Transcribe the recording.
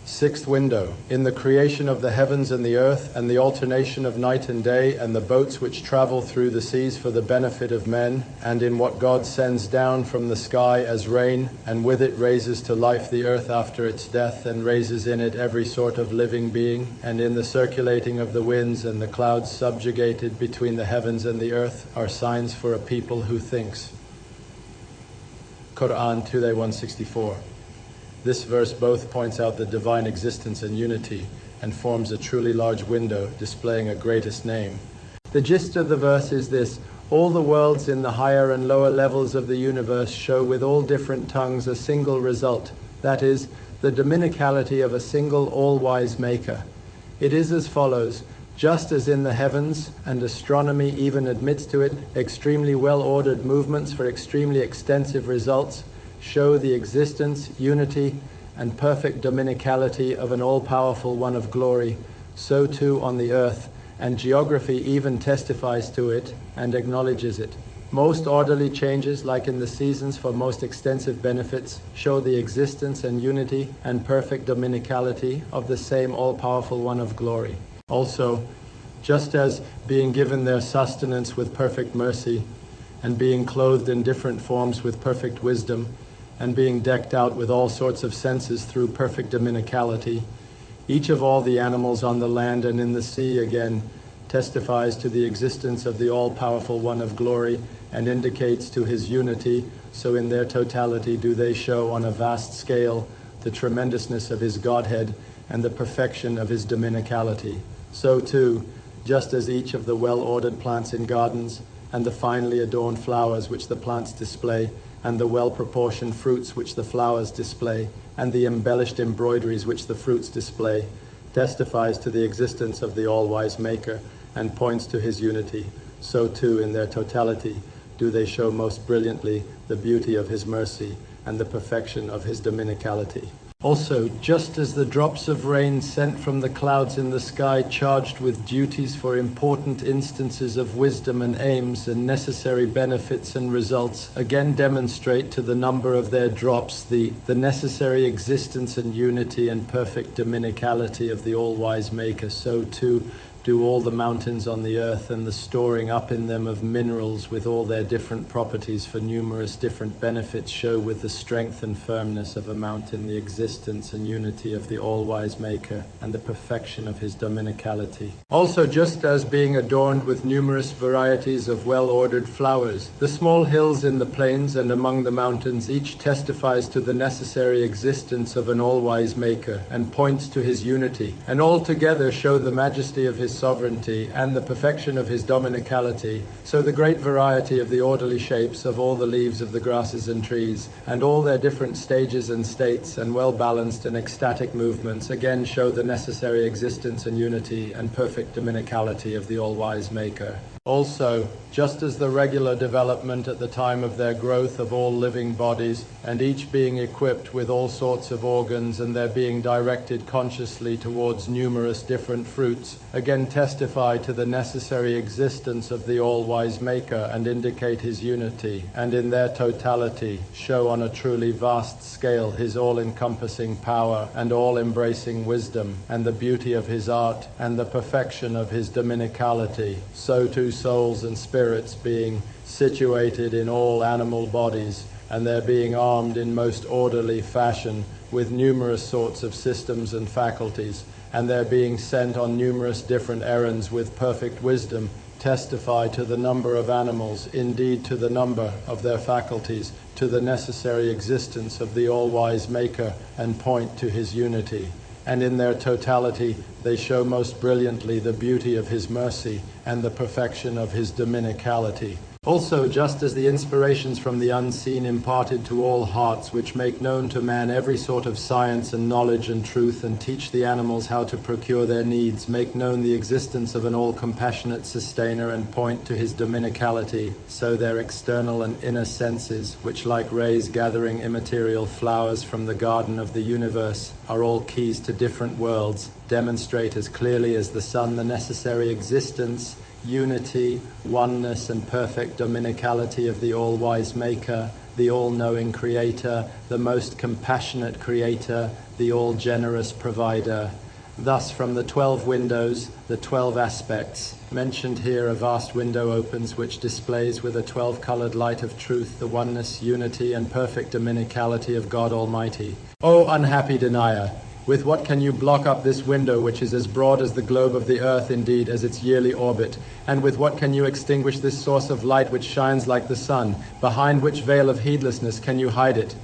Sixth window, in the creation of the heavens and the earth, and the alternation of night and day, and the boats which travel through the seas for the benefit of men, and in what God sends down from the sky as rain, and with it raises to life the earth after its death, and raises in it every sort of living being, and in the circulating of the winds and the clouds subjugated between the heavens and the earth, are signs for a people who thinks. Quran 2:164. This verse both points out the divine existence and unity and forms a truly large window displaying a greatest name. The gist of the verse is this: all the worlds in the higher and lower levels of the universe show with all different tongues a single result, that is, the dominicality of a single all-wise maker. It is as follows: just as in the heavens, and astronomy even admits to it, extremely well-ordered movements for extremely extensive results show the existence, unity, and perfect dominicality of an all-powerful one of glory, so too on the earth, and geography even testifies to it and acknowledges it. Most orderly changes, like in the seasons for most extensive benefits, show the existence and unity and perfect dominicality of the same all-powerful one of glory. Also, just as being given their sustenance with perfect mercy, and being clothed in different forms with perfect wisdom, and being decked out with all sorts of senses through perfect dominicality, each of all the animals on the land and in the sea again testifies to the existence of the all-powerful one of glory and indicates to his unity, so in their totality do they show on a vast scale the tremendousness of his Godhead and the perfection of his dominicality. So too, just as each of the well-ordered plants in gardens, and the finely adorned flowers which the plants display, and the well-proportioned fruits which the flowers display, and the embellished embroideries which the fruits display, testifies to the existence of the all-wise Maker and points to his unity, so too in their totality do they show most brilliantly the beauty of his mercy and the perfection of his dominicality. Also, just as the drops of rain sent from the clouds in the sky charged with duties for important instances of wisdom and aims and necessary benefits and results again demonstrate to the number of their drops the necessary existence and unity and perfect dominicality of the all-wise Maker, so too do all the mountains on the earth and the storing up in them of minerals with all their different properties for numerous different benefits show with the strength and firmness of a mountain the existence and unity of the all-wise Maker and the perfection of his dominicality. Also, just as being adorned with numerous varieties of well-ordered flowers, the small hills in the plains and among the mountains each testifies to the necessary existence of an all-wise Maker and points to his unity, and all together show the majesty of his sovereignty and the perfection of his dominicality, so the great variety of the orderly shapes of all the leaves of the grasses and trees, and all their different stages and states and well-balanced and ecstatic movements again show the necessary existence and unity and perfect dominicality of the all-wise Maker. Also, just as the regular development at the time of their growth of all living bodies, and each being equipped with all sorts of organs and their being directed consciously towards numerous different fruits, again testify to the necessary existence of the all-wise Maker and indicate his unity, and in their totality show on a truly vast scale his all-encompassing power and all-embracing wisdom, and the beauty of his art and the perfection of his dominicality, so too souls and spirits being situated in all animal bodies, and their being armed in most orderly fashion with numerous sorts of systems and faculties, and their being sent on numerous different errands with perfect wisdom, testify to the number of animals, indeed to the number of their faculties, to the necessary existence of the all-wise Maker, and point to his unity. And in their totality they show most brilliantly the beauty of his mercy and the perfection of his dominicality. Also, just as the inspirations from the unseen imparted to all hearts, which make known to man every sort of science and knowledge and truth, and teach the animals how to procure their needs, make known the existence of an all-compassionate sustainer and point to his dominicality, so their external and inner senses, which like rays gathering immaterial flowers from the garden of the universe, are all keys to different worlds, demonstrate as clearly as the sun the necessary existence, unity, oneness, and perfect dominicality of the all-wise Maker, the all-knowing Creator, the most compassionate Creator, the all-generous Provider. Thus, from the 12 windows, the 12 aspects, mentioned here, a vast window opens which displays with a 12-colored light of truth the oneness, unity, and perfect dominicality of God Almighty. O unhappy denier! With what can you block up this window which is as broad as the globe of the earth, indeed, as its yearly orbit? And with what can you extinguish this source of light which shines like the sun? Behind which veil of heedlessness can you hide it?